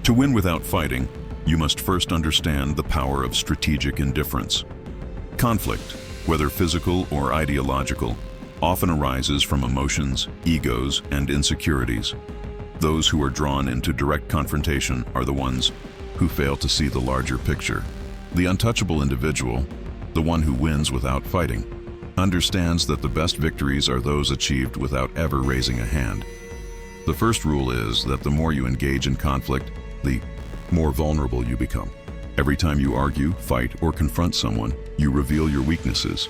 To win without fighting, you must first understand the power of strategic indifference. Conflict, whether physical or ideological, often arises from emotions, egos, and insecurities. Those who are drawn into direct confrontation are the ones who fail to see the larger picture. The untouchable individual, the one who wins without fighting, understands that the best victories are those achieved without ever raising a hand. The first rule is that the more you engage in conflict, the more vulnerable you become. Every time you argue, fight, or confront someone, you reveal your weaknesses.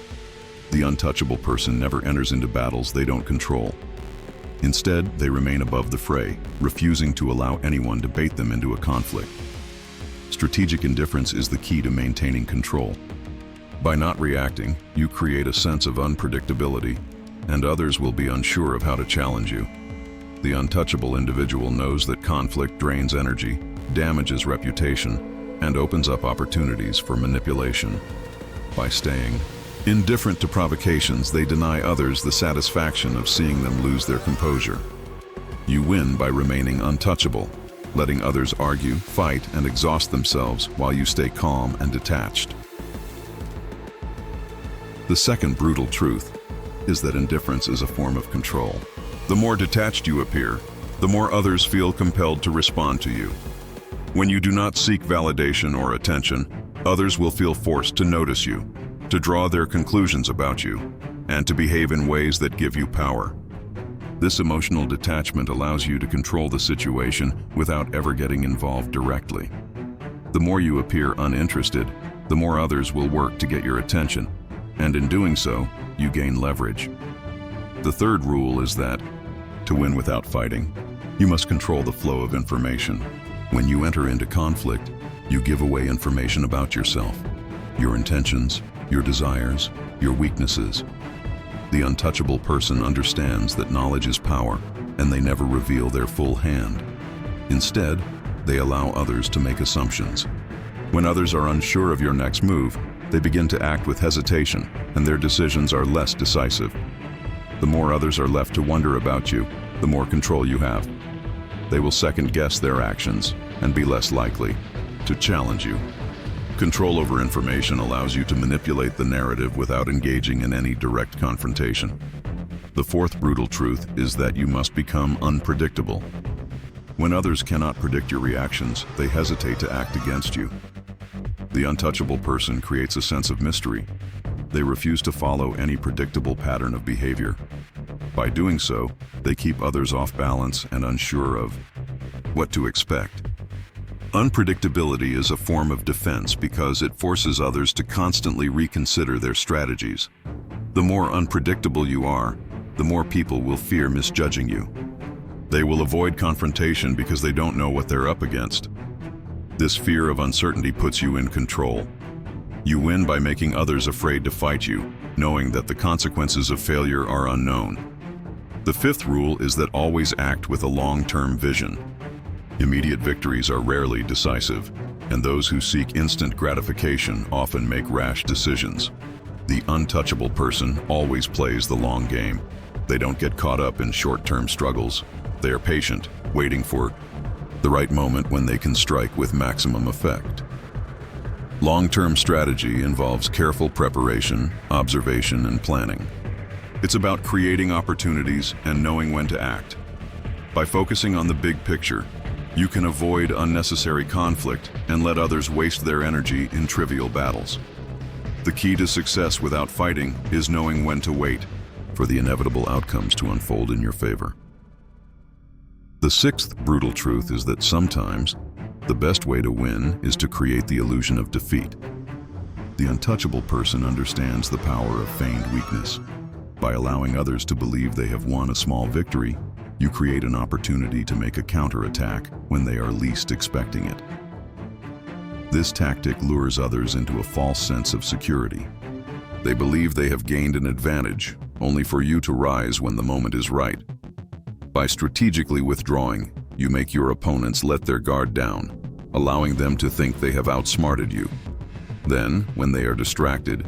The untouchable person never enters into battles they don't control. Instead, they remain above the fray, refusing to allow anyone to bait them into a conflict. Strategic indifference is the key to maintaining control. By not reacting, you create a sense of unpredictability, and others will be unsure of how to challenge you. The untouchable individual knows that conflict drains energy, damages reputation, and opens up opportunities for manipulation. By staying indifferent to provocations, they deny others the satisfaction of seeing them lose their composure. You win by remaining untouchable, letting others argue, fight, and exhaust themselves while you stay calm and detached. The second brutal truth is that indifference is a form of control. The more detached you appear, the more others feel compelled to respond to you. When you do not seek validation or attention, others will feel forced to notice you, to draw their conclusions about you, and to behave in ways that give you power. This emotional detachment allows you to control the situation without ever getting involved directly. The more you appear uninterested, the more others will work to get your attention, and in doing so, you gain leverage. The third rule is that, to win without fighting, you must control the flow of information. When you enter into conflict, you give away information about yourself, your intentions, your desires, your weaknesses. The untouchable person understands that knowledge is power, and they never reveal their full hand. Instead, they allow others to make assumptions. When others are unsure of your next move, they begin to act with hesitation, and their decisions are less decisive. The more others are left to wonder about you, the more control you have. They will second-guess their actions and be less likely to challenge you. Control over information allows you to manipulate the narrative without engaging in any direct confrontation. The fourth brutal truth is that you must become unpredictable. When others cannot predict your reactions, they hesitate to act against you. The untouchable person creates a sense of mystery. They refuse to follow any predictable pattern of behavior. By doing so, they keep others off balance and unsure of what to expect. Unpredictability is a form of defense because it forces others to constantly reconsider their strategies. The more unpredictable you are, the more people will fear misjudging you. They will avoid confrontation because they don't know what they're up against. This fear of uncertainty puts you in control. You win by making others afraid to fight you, knowing that the consequences of failure are unknown. The fifth rule is that always act with a long-term vision. Immediate victories are rarely decisive, and those who seek instant gratification often make rash decisions. The untouchable person always plays the long game. They don't get caught up in short-term struggles. They are patient, waiting for the right moment when they can strike with maximum effect. Long-term strategy involves careful preparation, observation, and planning. It's about creating opportunities and knowing when to act. By focusing on the big picture, you can avoid unnecessary conflict and let others waste their energy in trivial battles. The key to success without fighting is knowing when to wait for the inevitable outcomes to unfold in your favor. The sixth brutal truth is that sometimes the best way to win is to create the illusion of defeat. The untouchable person understands the power of feigned weakness. By allowing others to believe they have won a small victory, you create an opportunity to make a counterattack when they are least expecting it. This tactic lures others into a false sense of security. They believe they have gained an advantage, only for you to rise when the moment is right. By strategically withdrawing, you make your opponents let their guard down, allowing them to think they have outsmarted you. Then, when they are distracted,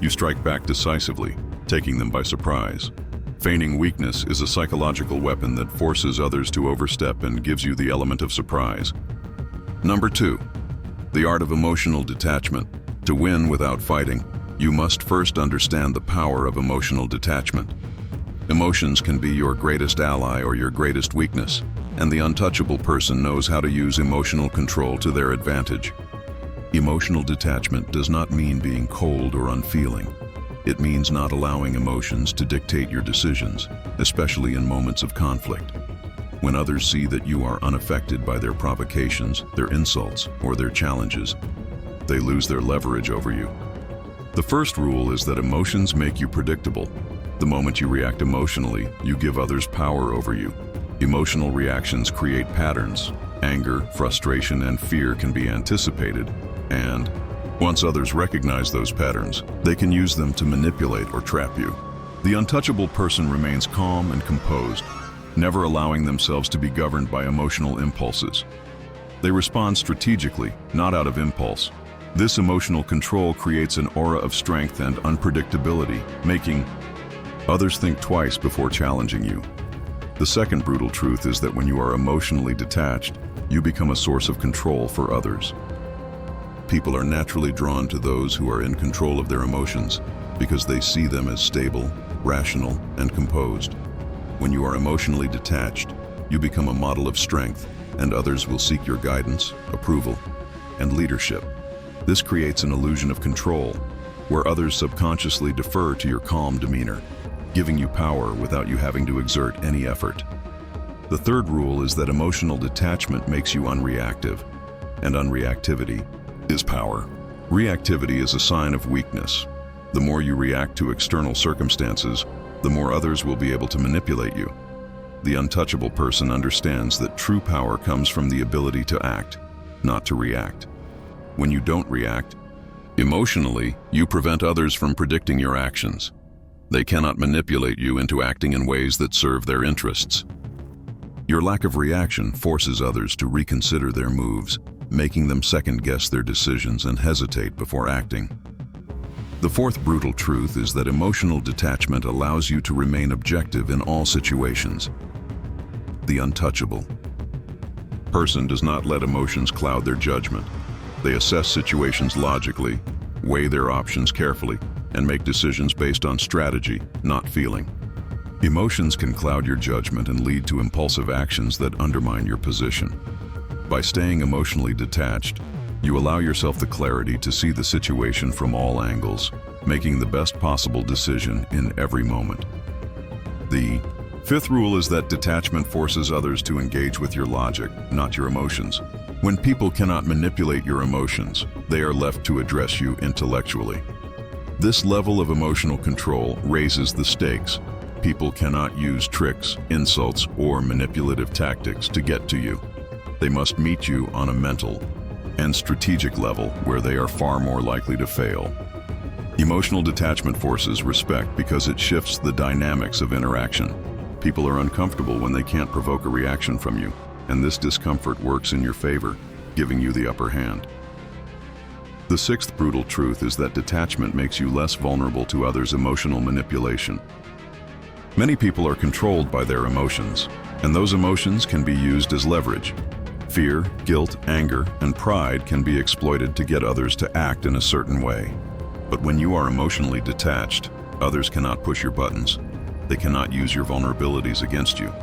you strike back decisively, taking them by surprise. Feigning weakness is a psychological weapon that forces others to overstep and gives you the element of surprise. Number 2. The art of emotional detachment. To win without fighting, you must first understand the power of emotional detachment. Emotions can be your greatest ally or your greatest weakness, and the untouchable person knows how to use emotional control to their advantage. Emotional detachment does not mean being cold or unfeeling. It means not allowing emotions to dictate your decisions, especially in moments of conflict. When others see that you are unaffected by their provocations, their insults, or their challenges, they lose their leverage over you. The first rule is that emotions make you predictable. The moment you react emotionally, you give others power over you. Emotional reactions create patterns. Anger, frustration, and fear can be anticipated, and once others recognize those patterns, they can use them to manipulate or trap you. The untouchable person remains calm and composed, never allowing themselves to be governed by emotional impulses. They respond strategically, not out of impulse. This emotional control creates an aura of strength and unpredictability, making others think twice before challenging you. The second brutal truth is that when you are emotionally detached, you become a source of control for others. People are naturally drawn to those who are in control of their emotions because they see them as stable, rational, and composed. When you are emotionally detached, you become a model of strength, and others will seek your guidance, approval, and leadership. This creates an illusion of control, where others subconsciously defer to your calm demeanor, giving you power without you having to exert any effort. The third rule is that emotional detachment makes you unreactive, and unreactivity is power. Reactivity is a sign of weakness. The more you react to external circumstances, the more others will be able to manipulate you. The untouchable person understands that true power comes from the ability to act, not to react. When you don't react emotionally, you prevent others from predicting your actions. They cannot manipulate you into acting in ways that serve their interests. Your lack of reaction forces others to reconsider their moves, making them second-guess their decisions and hesitate before acting. The fourth brutal truth is that emotional detachment allows you to remain objective in all situations. The untouchable person does not let emotions cloud their judgment. They assess situations logically, weigh their options carefully, and make decisions based on strategy, not feeling. Emotions can cloud your judgment and lead to impulsive actions that undermine your position. By staying emotionally detached, you allow yourself the clarity to see the situation from all angles, making the best possible decision in every moment. The fifth rule is that detachment forces others to engage with your logic, not your emotions. When people cannot manipulate your emotions, they are left to address you intellectually. This level of emotional control raises the stakes. People cannot use tricks, insults, or manipulative tactics to get to you. They must meet you on a mental and strategic level where they are far more likely to fail. Emotional detachment forces respect because it shifts the dynamics of interaction. People are uncomfortable when they can't provoke a reaction from you, and this discomfort works in your favor, giving you the upper hand. The sixth brutal truth is that detachment makes you less vulnerable to others' emotional manipulation. Many people are controlled by their emotions, and those emotions can be used as leverage. Fear, guilt, anger, and pride can be exploited to get others to act in a certain way. But when you are emotionally detached, others cannot push your buttons. They cannot use your vulnerabilities against you.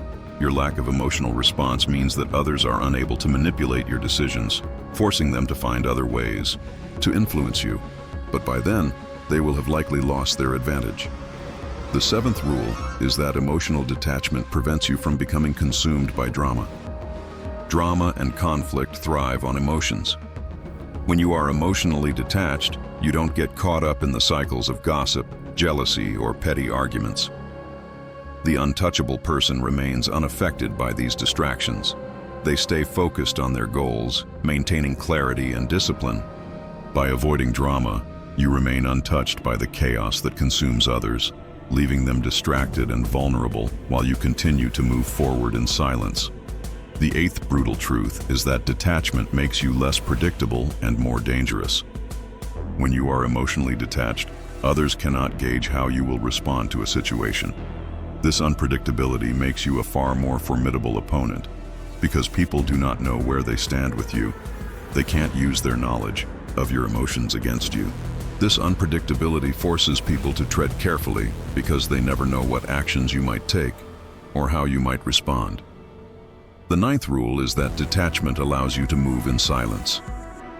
Your lack of emotional response means that others are unable to manipulate your decisions, forcing them to find other ways to influence you. But by then, they will have likely lost their advantage. The seventh rule is that emotional detachment prevents you from becoming consumed by drama. Drama and conflict thrive on emotions. When you are emotionally detached, you don't get caught up in the cycles of gossip, jealousy, or petty arguments. The untouchable person remains unaffected by these distractions. They stay focused on their goals, maintaining clarity and discipline. By avoiding drama, you remain untouched by the chaos that consumes others, leaving them distracted and vulnerable while you continue to move forward in silence. The eighth brutal truth is that detachment makes you less predictable and more dangerous. When you are emotionally detached, others cannot gauge how you will respond to a situation. This unpredictability makes you a far more formidable opponent, because people do not know where they stand with you. They can't use their knowledge of your emotions against you. This unpredictability forces people to tread carefully because they never know what actions you might take or how you might respond. The ninth rule is that detachment allows you to move in silence.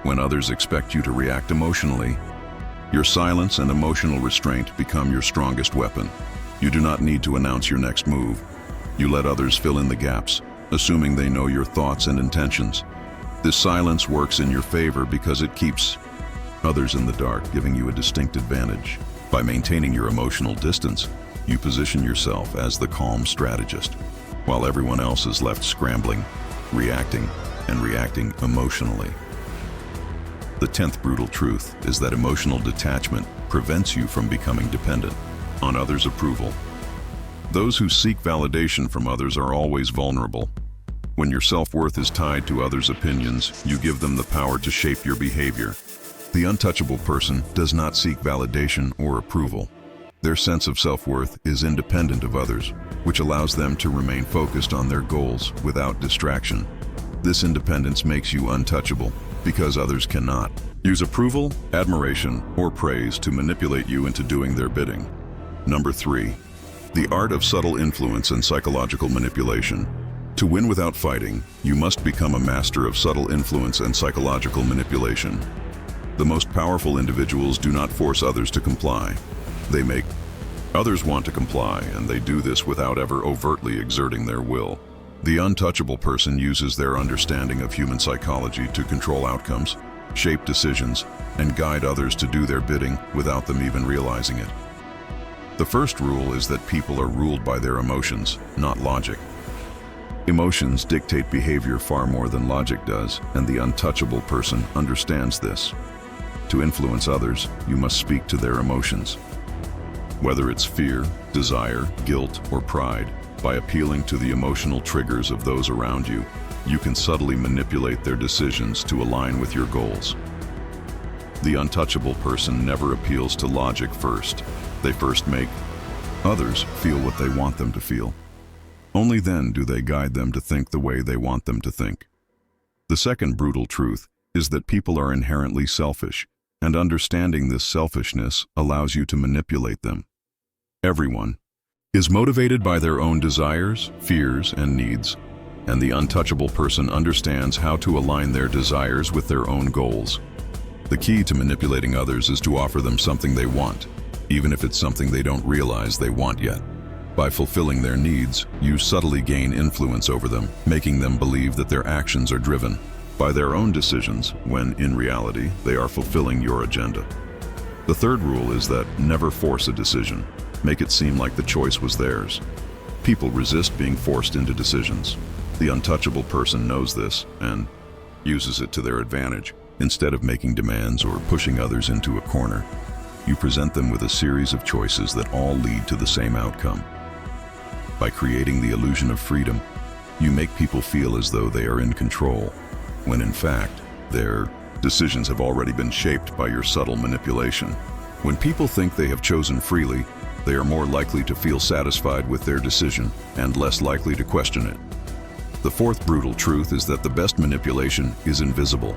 When others expect you to react emotionally, your silence and emotional restraint become your strongest weapon. You do not need to announce your next move. You let others fill in the gaps, assuming they know your thoughts and intentions. This silence works in your favor because it keeps others in the dark, giving you a distinct advantage. By maintaining your emotional distance, you position yourself as the calm strategist, while everyone else is left scrambling, reacting emotionally. The 10th brutal truth is that emotional detachment prevents you from becoming dependent on others' approval. Those who seek validation from others are always vulnerable. When your self-worth is tied to others' opinions, you give them the power to shape your behavior. The untouchable person does not seek validation or approval. Their sense of self-worth is independent of others, which allows them to remain focused on their goals without distraction. This independence makes you untouchable because others cannot use approval, admiration, or praise to manipulate you into doing their bidding. Number 3. The art of subtle influence and psychological manipulation. To win without fighting, you must become a master of subtle influence and psychological manipulation. The most powerful individuals do not force others to comply. They make others want to comply, and they do this without ever overtly exerting their will. The untouchable person uses their understanding of human psychology to control outcomes, shape decisions, and guide others to do their bidding without them even realizing it. The first rule is that people are ruled by their emotions, not logic. Emotions dictate behavior far more than logic does, and the untouchable person understands this. To influence others, you must speak to their emotions. Whether it's fear, desire, guilt, or pride, by appealing to the emotional triggers of those around you, you can subtly manipulate their decisions to align with your goals. The untouchable person never appeals to logic first. They first make others feel what they want them to feel. Only then do they guide them to think the way they want them to think. The second brutal truth is that people are inherently selfish, and understanding this selfishness allows you to manipulate them. Everyone is motivated by their own desires, fears, and needs, and the untouchable person understands how to align their desires with their own goals. The key to manipulating others is to offer them something they want, even if it's something they don't realize they want yet. By fulfilling their needs, you subtly gain influence over them, making them believe that their actions are driven by their own decisions, when in reality, they are fulfilling your agenda. The third rule is that never force a decision. Make it seem like the choice was theirs. People resist being forced into decisions. The untouchable person knows this and uses it to their advantage. Instead of making demands or pushing others into a corner, you present them with a series of choices that all lead to the same outcome. By creating the illusion of freedom, you make people feel as though they are in control, when in fact, their decisions have already been shaped by your subtle manipulation. When people think they have chosen freely, they are more likely to feel satisfied with their decision and less likely to question it. The fourth brutal truth is that the best manipulation is invisible.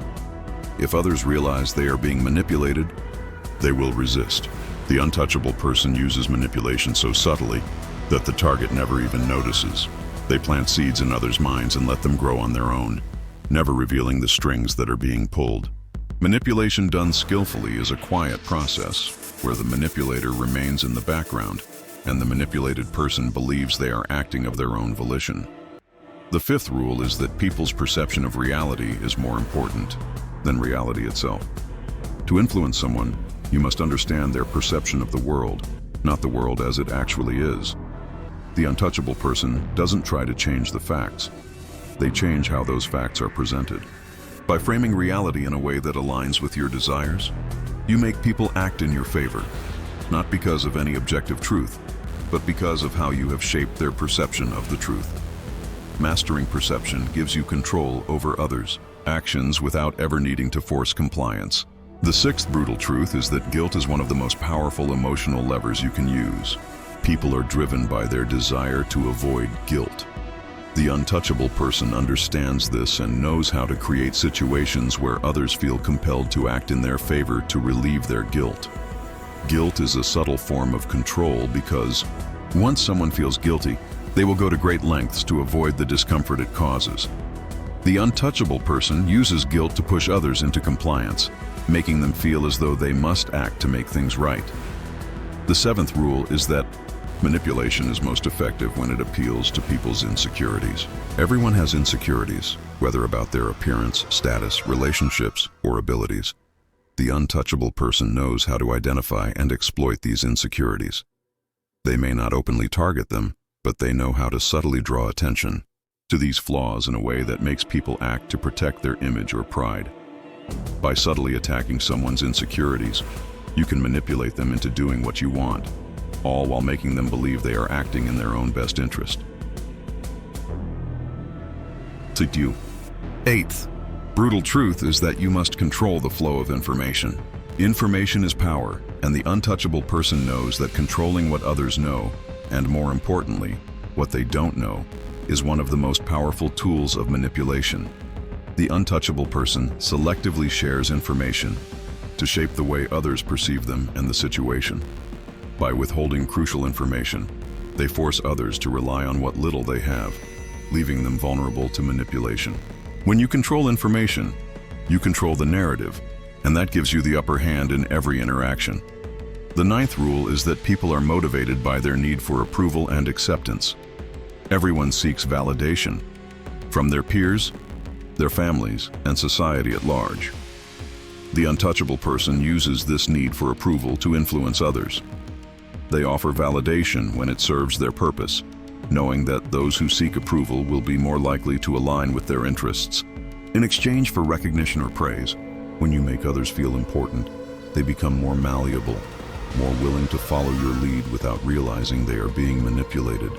If others realize they are being manipulated, they will resist. The untouchable person uses manipulation so subtly that the target never even notices. They plant seeds in others' minds and let them grow on their own, never revealing the strings that are being pulled. Manipulation done skillfully is a quiet process where the manipulator remains in the background and the manipulated person believes they are acting of their own volition. The fifth rule is that people's perception of reality is more important than reality itself. To influence someone, you must understand their perception of the world, not the world as it actually is. The untouchable person doesn't try to change the facts. They change how those facts are presented. By framing reality in a way that aligns with your desires, you make people act in your favor, not because of any objective truth, but because of how you have shaped their perception of the truth. Mastering perception gives you control over others' actions without ever needing to force compliance. The sixth brutal truth is that guilt is one of the most powerful emotional levers you can use. People are driven by their desire to avoid guilt. The untouchable person understands this and knows how to create situations where others feel compelled to act in their favor to relieve their guilt. Guilt is a subtle form of control because once someone feels guilty, they will go to great lengths to avoid the discomfort it causes. The untouchable person uses guilt to push others into compliance, making them feel as though they must act to make things right. The seventh rule is that manipulation is most effective when it appeals to people's insecurities. Everyone has insecurities, whether about their appearance, status, relationships, or abilities. The untouchable person knows how to identify and exploit these insecurities. They may not openly target them, but they know how to subtly draw attention to these flaws in a way that makes people act to protect their image or pride. By subtly attacking someone's insecurities, you can manipulate them into doing what you want, all while making them believe they are acting in their own best interest. Eighth, brutal truth is that you must control the flow of information. Information is power, and the untouchable person knows that controlling what others know, and more importantly, what they don't know, is one of the most powerful tools of manipulation. The untouchable person selectively shares information to shape the way others perceive them and the situation. By withholding crucial information, they force others to rely on what little they have, leaving them vulnerable to manipulation. When you control information, you control the narrative, and that gives you the upper hand in every interaction. The ninth rule is that people are motivated by their need for approval and acceptance. Everyone seeks validation from their peers, their families, and society at large. The untouchable person uses this need for approval to influence others. They offer validation when it serves their purpose, knowing that those who seek approval will be more likely to align with their interests. In exchange for recognition or praise, when you make others feel important, they become more malleable, more willing to follow your lead without realizing they are being manipulated.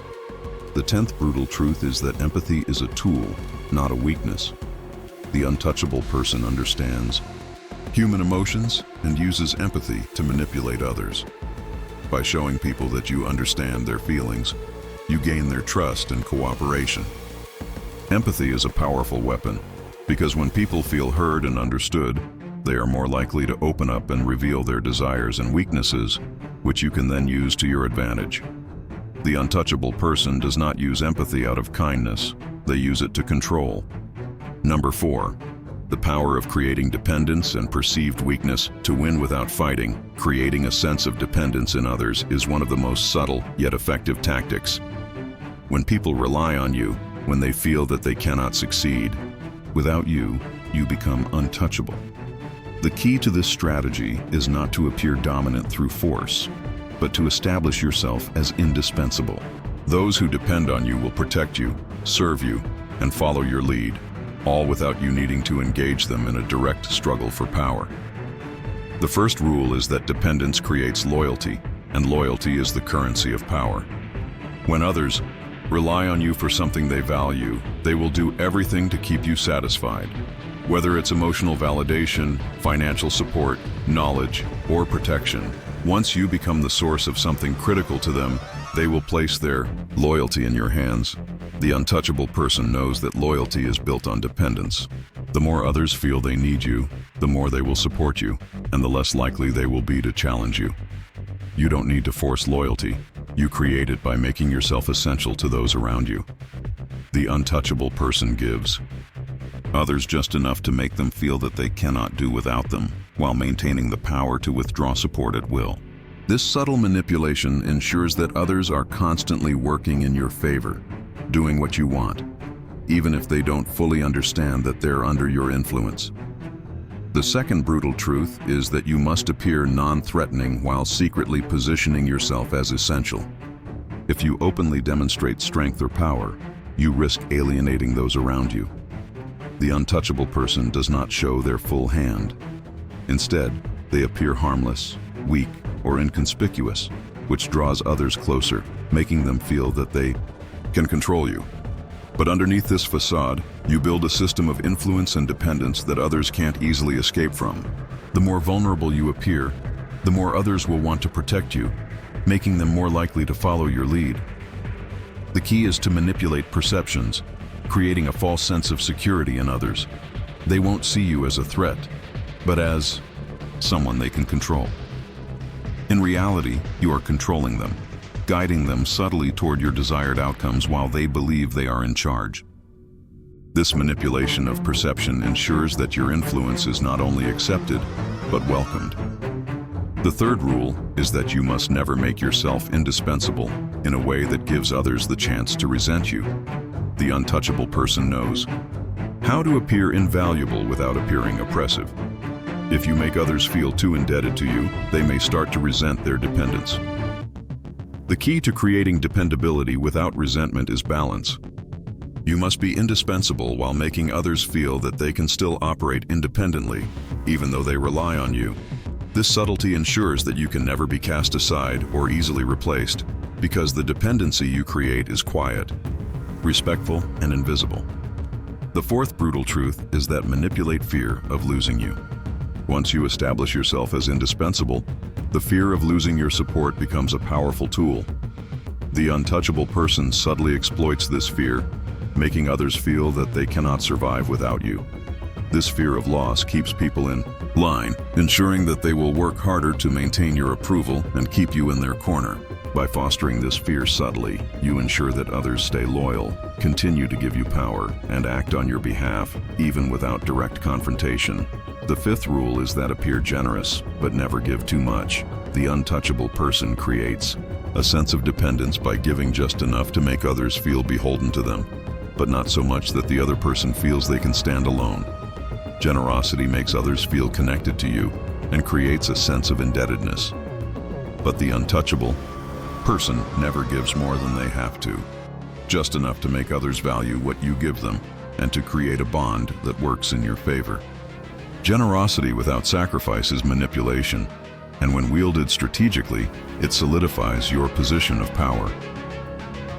The 10th brutal truth is that empathy is a tool, not a weakness. The untouchable person understands human emotions and uses empathy to manipulate others. By showing people that you understand their feelings, you gain their trust and cooperation. Empathy is a powerful weapon because when people feel heard and understood, they are more likely to open up and reveal their desires and weaknesses, which you can then use to your advantage. The untouchable person does not use empathy out of kindness, they use it to control. Number 4, the power of creating dependence and perceived weakness to win without fighting. Creating a sense of dependence in others is one of the most subtle yet effective tactics. When people rely on you, when they feel that they cannot succeed, without you, you become untouchable. The key to this strategy is not to appear dominant through force, but to establish yourself as indispensable. Those who depend on you will protect you, serve you, and follow your lead, all without you needing to engage them in a direct struggle for power. The first rule is that dependence creates loyalty, and loyalty is the currency of power. When others rely on you for something they value, they will do everything to keep you satisfied. Whether it's emotional validation, financial support, knowledge, or protection, once you become the source of something critical to them, they will place their loyalty in your hands. The untouchable person knows that loyalty is built on dependence. The more others feel they need you, the more they will support you, and the less likely they will be to challenge you. You don't need to force loyalty. You create it by making yourself essential to those around you. The untouchable person gives others just enough to make them feel that they cannot do without them, while maintaining the power to withdraw support at will. This subtle manipulation ensures that others are constantly working in your favor, doing what you want, even if they don't fully understand that they're under your influence. The second brutal truth is that you must appear non-threatening while secretly positioning yourself as essential. If you openly demonstrate strength or power, you risk alienating those around you. The untouchable person does not show their full hand. Instead, they appear harmless, weak, or inconspicuous, which draws others closer, making them feel that they can control you. But underneath this facade, you build a system of influence and dependence that others can't easily escape from. The more vulnerable you appear, the more others will want to protect you, making them more likely to follow your lead. The key is to manipulate perceptions, creating a false sense of security in others. They won't see you as a threat, but as someone they can control. In reality, you are controlling them, guiding them subtly toward your desired outcomes while they believe they are in charge. This manipulation of perception ensures that your influence is not only accepted, but welcomed. The third rule is that you must never make yourself indispensable in a way that gives others the chance to resent you. The untouchable person knows how to appear invaluable without appearing oppressive. If you make others feel too indebted to you, they may start to resent their dependence. The key to creating dependability without resentment is balance. You must be indispensable while making others feel that they can still operate independently, even though they rely on you. This subtlety ensures that you can never be cast aside or easily replaced, because the dependency you create is quiet, respectful, and invisible. The fourth brutal truth is that manipulate fear of losing you. Once you establish yourself as indispensable, the fear of losing your support becomes a powerful tool. The untouchable person subtly exploits this fear, making others feel that they cannot survive without you. This fear of loss keeps people in line, ensuring that they will work harder to maintain your approval and keep you in their corner. By fostering this fear subtly, you ensure that others stay loyal, continue to give you power, and act on your behalf, even without direct confrontation. The fifth rule is that appear generous, but never give too much. The untouchable person creates a sense of dependence by giving just enough to make others feel beholden to them, but not so much that the other person feels they can stand alone. Generosity makes others feel connected to you and creates a sense of indebtedness. But the untouchable person never gives more than they have to, just enough to make others value what you give them and to create a bond that works in your favor. Generosity without sacrifice is manipulation, and when wielded strategically, it solidifies your position of power.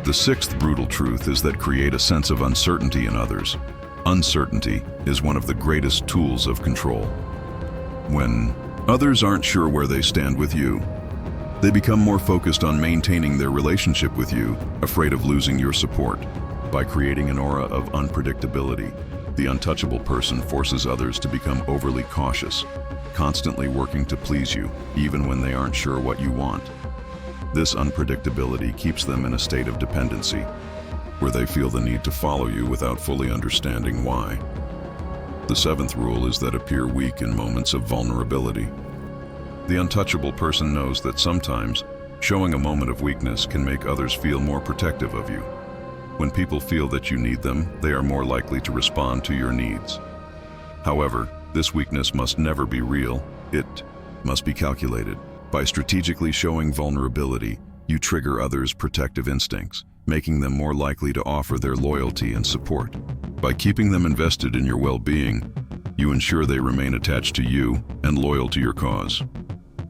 The sixth brutal truth is that create a sense of uncertainty in others. Uncertainty is one of the greatest tools of control. When others aren't sure where they stand with you, they become more focused on maintaining their relationship with you, afraid of losing your support. By creating an aura of unpredictability, the untouchable person forces others to become overly cautious, constantly working to please you, even when they aren't sure what you want. This unpredictability keeps them in a state of dependency, where they feel the need to follow you without fully understanding why. The seventh rule is that appear weak in moments of vulnerability. The untouchable person knows that sometimes showing a moment of weakness can make others feel more protective of you. When people feel that you need them, they are more likely to respond to your needs. However, this weakness must never be real. It must be calculated. By strategically showing vulnerability, you trigger others' protective instincts, making them more likely to offer their loyalty and support. By keeping them invested in your well-being, you ensure they remain attached to you and loyal to your cause.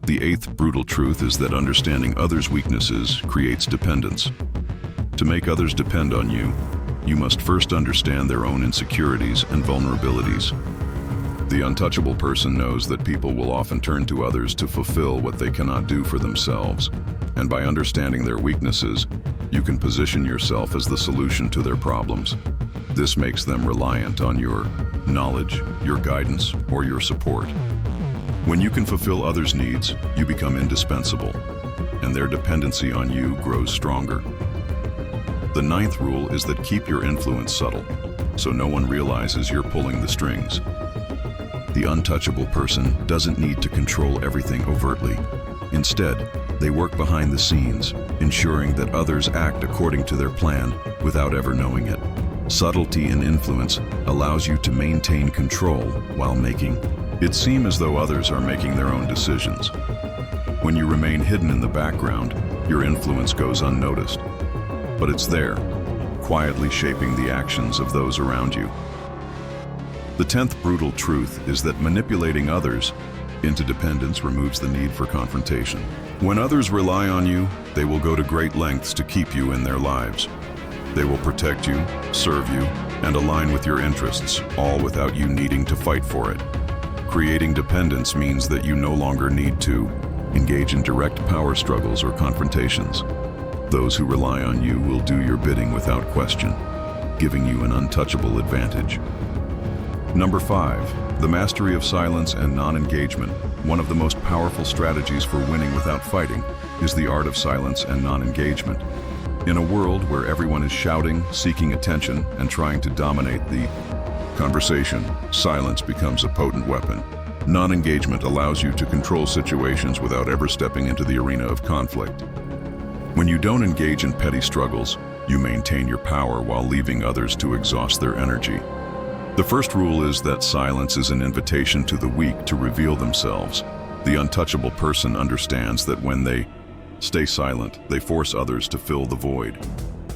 The eighth brutal truth is that understanding others' weaknesses creates dependence. To make others depend on you, you must first understand their own insecurities and vulnerabilities. The untouchable person knows that people will often turn to others to fulfill what they cannot do for themselves, and by understanding their weaknesses, you can position yourself as the solution to their problems. This makes them reliant on your knowledge, your guidance, or your support. When you can fulfill others' needs, you become indispensable, and their dependency on you grows stronger. The ninth rule is that keep your influence subtle, so no one realizes you're pulling the strings. The untouchable person doesn't need to control everything overtly. Instead, they work behind the scenes, ensuring that others act according to their plan without ever knowing it. Subtlety and influence allows you to maintain control while making it seem as though others are making their own decisions. When you remain hidden in the background, your influence goes unnoticed. But it's there, quietly shaping the actions of those around you. The 10th brutal truth is that manipulating others into dependence removes the need for confrontation. When others rely on you, they will go to great lengths to keep you in their lives. They will protect you, serve you, and align with your interests, all without you needing to fight for it. Creating dependence means that you no longer need to engage in direct power struggles or confrontations. Those who rely on you will do your bidding without question, giving you an untouchable advantage. Number 5, the mastery of silence and non-engagement. One of the most powerful strategies for winning without fighting is the art of silence and non-engagement. In a world where everyone is shouting, seeking attention, and trying to dominate the conversation, silence becomes a potent weapon. Non-engagement allows you to control situations without ever stepping into the arena of conflict. When you don't engage in petty struggles, you maintain your power while leaving others to exhaust their energy. The first rule is that silence is an invitation to the weak to reveal themselves. The untouchable person understands that when they stay silent, they force others to fill the void.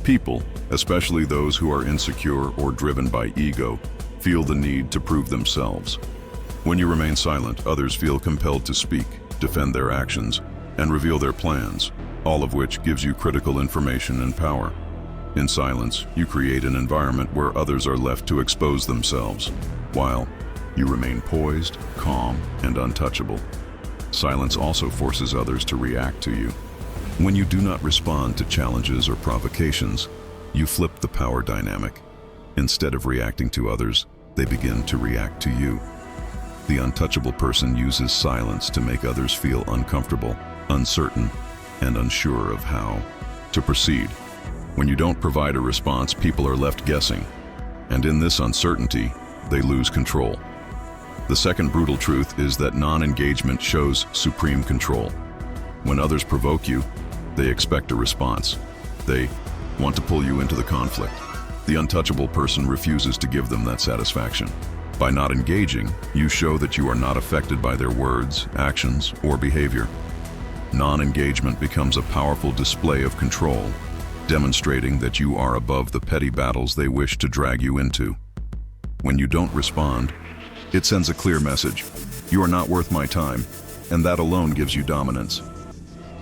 People, especially those who are insecure or driven by ego, feel the need to prove themselves. When you remain silent, others feel compelled to speak, defend their actions, and reveal their plans, all of which gives you critical information and power. In silence, you create an environment where others are left to expose themselves, while you remain poised, calm, and untouchable. Silence also forces others to react to you. When you do not respond to challenges or provocations, you flip the power dynamic. Instead of reacting to others, they begin to react to you. The untouchable person uses silence to make others feel uncomfortable, uncertain, and unsure of how to proceed. When you don't provide a response, people are left guessing, and in this uncertainty, they lose control. The second brutal truth is that non-engagement shows supreme control. When others provoke you, they expect a response. They want to pull you into the conflict. The untouchable person refuses to give them that satisfaction. By not engaging, you show that you are not affected by their words, actions, or behavior. Non-engagement becomes a powerful display of control, demonstrating that you are above the petty battles they wish to drag you into. When you don't respond, it sends a clear message: you are not worth my time, and that alone gives you dominance.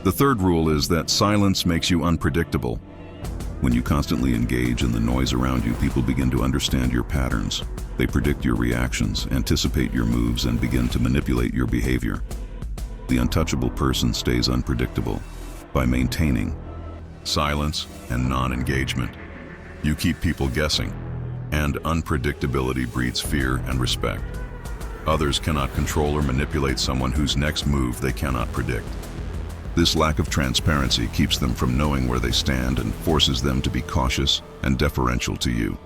The third rule is that silence makes you unpredictable. When you constantly engage in the noise around you, people begin to understand your patterns. They predict your reactions, anticipate your moves, and begin to manipulate your behavior. The untouchable person stays unpredictable by maintaining silence and non-engagement. You keep people guessing, and unpredictability breeds fear and respect. Others cannot control or manipulate someone whose next move they cannot predict. This lack of transparency keeps them from knowing where they stand and forces them to be cautious and deferential to you.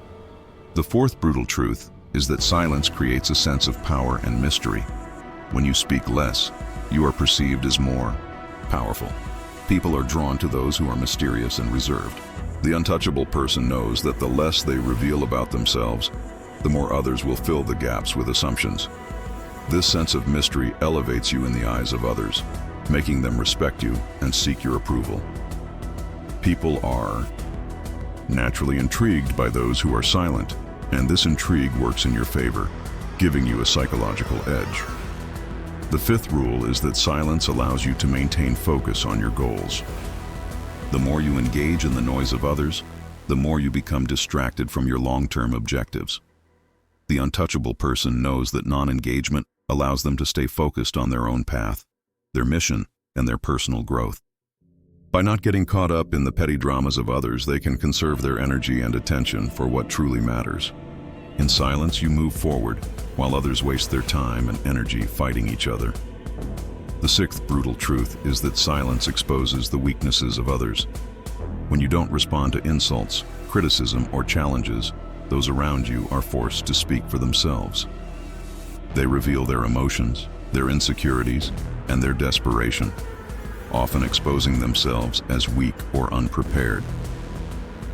The fourth brutal truth is that silence creates a sense of power and mystery. When you speak less, you are perceived as more powerful. People are drawn to those who are mysterious and reserved. The untouchable person knows that the less they reveal about themselves, the more others will fill the gaps with assumptions. This sense of mystery elevates you in the eyes of others, making them respect you and seek your approval. People are naturally intrigued by those who are silent, and this intrigue works in your favor, giving you a psychological edge. The fifth rule is that silence allows you to maintain focus on your goals. The more you engage in the noise of others, the more you become distracted from your long-term objectives. The untouchable person knows that non-engagement allows them to stay focused on their own path, their mission, and their personal growth. By not getting caught up in the petty dramas of others, they can conserve their energy and attention for what truly matters. In silence, you move forward, while others waste their time and energy fighting each other. The sixth brutal truth is that silence exposes the weaknesses of others. When you don't respond to insults, criticism, or challenges, those around you are forced to speak for themselves. They reveal their emotions, their insecurities, and their desperation, often exposing themselves as weak or unprepared.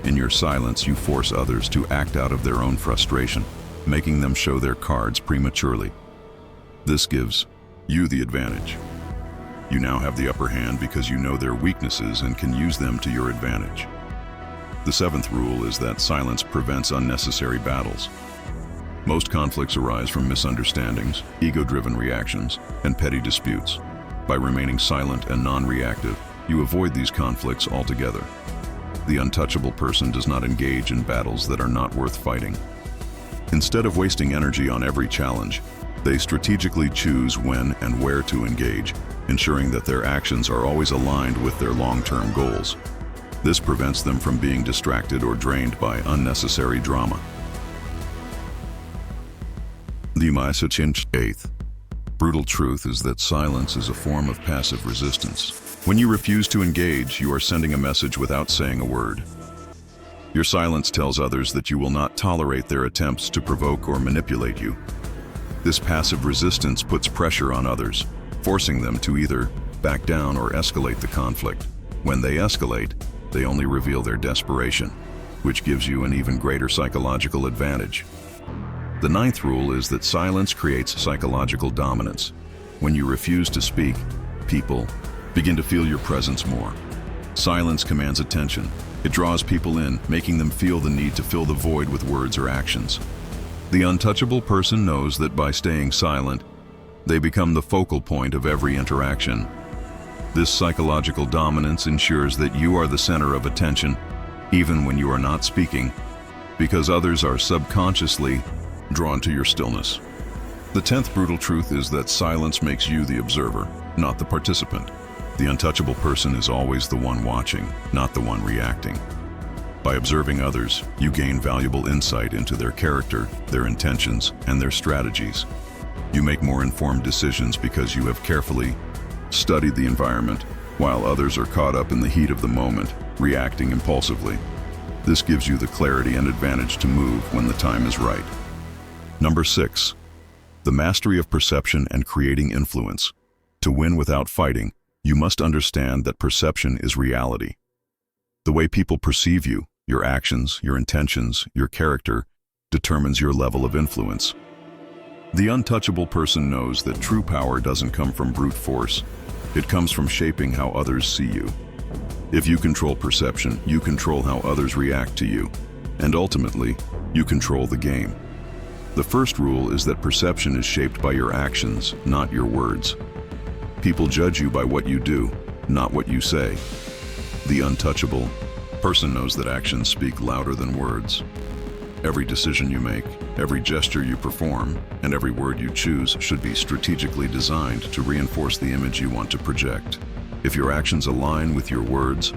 In your silence, you force others to act out of their own frustration, making them show their cards prematurely. This gives you the advantage. You now have the upper hand because you know their weaknesses and can use them to your advantage. The seventh rule is that silence prevents unnecessary battles. Most conflicts arise from misunderstandings, ego-driven reactions, and petty disputes. By remaining silent and non-reactive, you avoid these conflicts altogether. The untouchable person does not engage in battles that are not worth fighting. Instead of wasting energy on every challenge, they strategically choose when and where to engage, ensuring that their actions are always aligned with their long-term goals. This prevents them from being distracted or drained by unnecessary drama. The eighth brutal truth is that silence is a form of passive resistance. When you refuse to engage, you are sending a message without saying a word. Your silence tells others that you will not tolerate their attempts to provoke or manipulate you. This passive resistance puts pressure on others, forcing them to either back down or escalate the conflict. When they escalate, they only reveal their desperation, which gives you an even greater psychological advantage. The ninth rule is that silence creates psychological dominance. When you refuse to speak, people begin to feel your presence more. Silence commands attention. It draws people in, making them feel the need to fill the void with words or actions. The untouchable person knows that by staying silent, they become the focal point of every interaction. This psychological dominance ensures that you are the center of attention, even when you are not speaking, because others are subconsciously drawn to your stillness. The 10th brutal truth is that silence makes you the observer, not the participant. The untouchable person is always the one watching, not the one reacting. By observing others, you gain valuable insight into their character, their intentions, and their strategies. You make more informed decisions because you have carefully studied the environment, while others are caught up in the heat of the moment, reacting impulsively. This gives you the clarity and advantage to move when the time is right. Number 6. The mastery of perception and creating influence. To win without fighting, you must understand that perception is reality. The way people perceive you, your actions, your intentions, your character, determines your level of influence. The untouchable person knows that true power doesn't come from brute force. It comes from shaping how others see you. If you control perception, you control how others react to you, and ultimately, you control the game. The first rule is that perception is shaped by your actions, not your words. People judge you by what you do, not what you say. The untouchable person knows that actions speak louder than words. Every decision you make, every gesture you perform, and every word you choose should be strategically designed to reinforce the image you want to project. If your actions align with your words,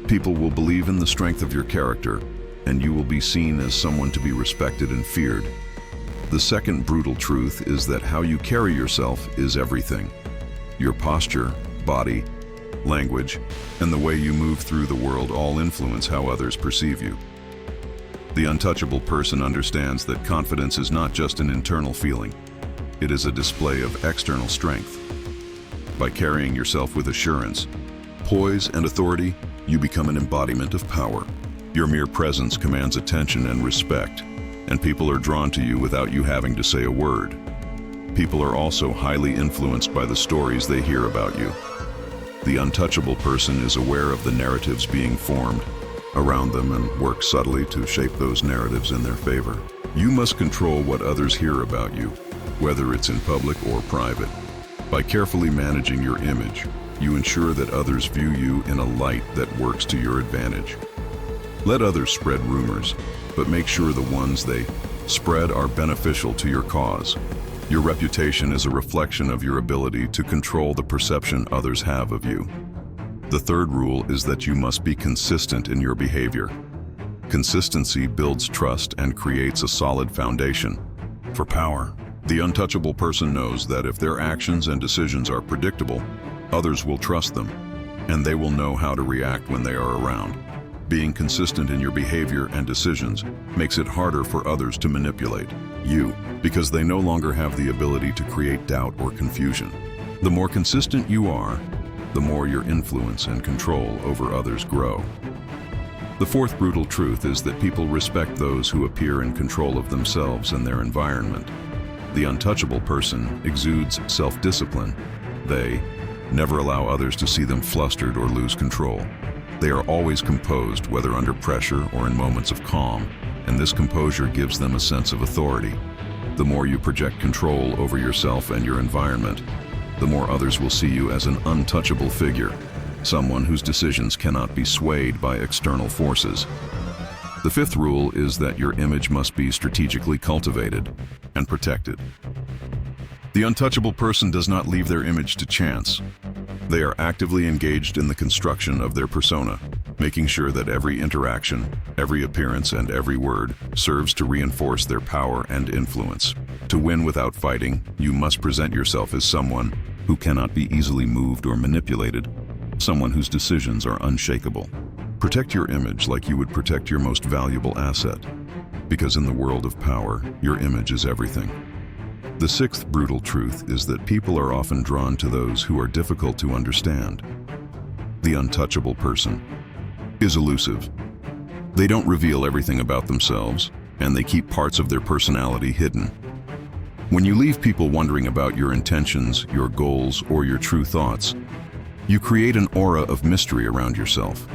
people will believe in the strength of your character, and you will be seen as someone to be respected and feared. The second brutal truth is that how you carry yourself is everything. Your posture, body, language, and the way you move through the world all influence how others perceive you. The untouchable person understands that confidence is not just an internal feeling. It is a display of external strength. By carrying yourself with assurance, poise, and authority, you become an embodiment of power. Your mere presence commands attention and respect, and people are drawn to you without you having to say a word. People are also highly influenced by the stories they hear about you. The untouchable person is aware of the narratives being formed around them and works subtly to shape those narratives in their favor. You must control what others hear about you, whether it's in public or private. By carefully managing your image, you ensure that others view you in a light that works to your advantage. Let others spread rumors, but make sure the ones they spread are beneficial to your cause. Your reputation is a reflection of your ability to control the perception others have of you. The third rule is that you must be consistent in your behavior. Consistency builds trust and creates a solid foundation for power. The untouchable person knows that if their actions and decisions are predictable, others will trust them, and they will know how to react when they are around. Being consistent in your behavior and decisions makes it harder for others to manipulate you, because they no longer have the ability to create doubt or confusion. The more consistent you are, the more your influence and control over others grow. The fourth brutal truth is that people respect those who appear in control of themselves and their environment. The untouchable person exudes self-discipline. They never allow others to see them flustered or lose control. They are always composed, whether under pressure or in moments of calm, and this composure gives them a sense of authority. The more you project control over yourself and your environment, the more others will see you as an untouchable figure, someone whose decisions cannot be swayed by external forces. The fifth rule is that your image must be strategically cultivated and protected. The untouchable person does not leave their image to chance. They are actively engaged in the construction of their persona, making sure that every interaction, every appearance, and every word serves to reinforce their power and influence. To win without fighting, you must present yourself as someone who cannot be easily moved or manipulated, someone whose decisions are unshakable. Protect your image like you would protect your most valuable asset, because in the world of power, your image is everything. The sixth brutal truth is that people are often drawn to those who are difficult to understand. The untouchable person is elusive. They don't reveal everything about themselves, and they keep parts of their personality hidden. When you leave people wondering about your intentions, your goals, or your true thoughts, you create an aura of mystery around yourself.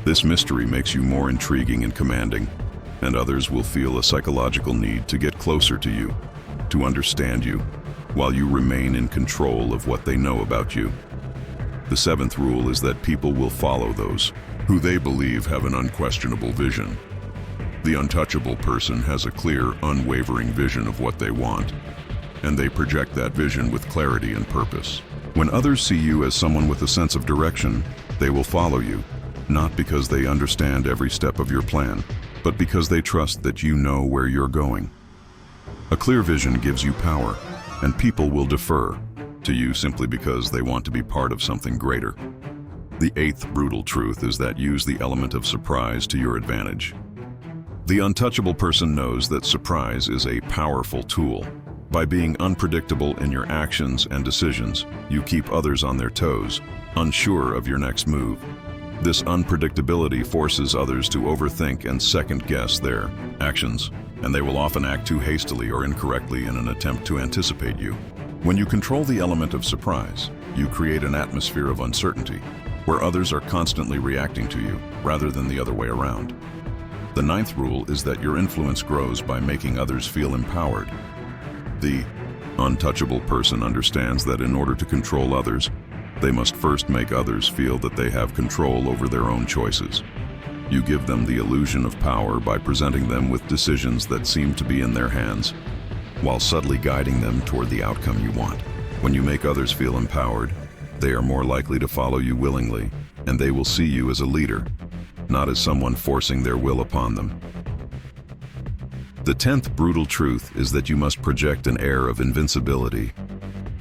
This mystery makes you more intriguing and commanding, and others will feel a psychological need to get closer to you, to understand you, while you remain in control of what they know about you. The seventh rule is that people will follow those who they believe have an unquestionable vision. The untouchable person has a clear, unwavering vision of what they want, and they project that vision with clarity and purpose. When others see you as someone with a sense of direction, they will follow you, not because they understand every step of your plan, but because they trust that you know where you're going. A clear vision gives you power, and people will defer to you simply because they want to be part of something greater. The eighth brutal truth is that use the element of surprise to your advantage. The untouchable person knows that surprise is a powerful tool. By being unpredictable in your actions and decisions, you keep others on their toes, unsure of your next move. This unpredictability forces others to overthink and second-guess their actions, and they will often act too hastily or incorrectly in an attempt to anticipate you. When you control the element of surprise, you create an atmosphere of uncertainty, where others are constantly reacting to you, rather than the other way around. The ninth rule is that your influence grows by making others feel empowered. The untouchable person understands that in order to control others, they must first make others feel that they have control over their own choices. You give them the illusion of power by presenting them with decisions that seem to be in their hands, while subtly guiding them toward the outcome you want. When you make others feel empowered, they are more likely to follow you willingly, and they will see you as a leader, not as someone forcing their will upon them. The 10th brutal truth is that you must project an air of invincibility.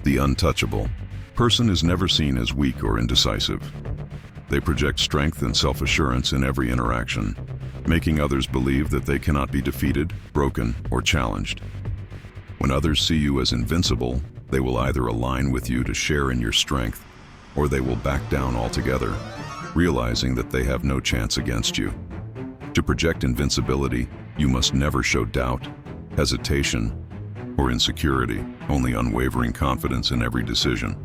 The untouchable person is never seen as weak or indecisive. They project strength and self-assurance in every interaction, making others believe that they cannot be defeated, broken, or challenged. When others see you as invincible, they will either align with you to share in your strength, or they will back down altogether, realizing that they have no chance against you. To project invincibility, you must never show doubt, hesitation, or insecurity, only unwavering confidence in every decision.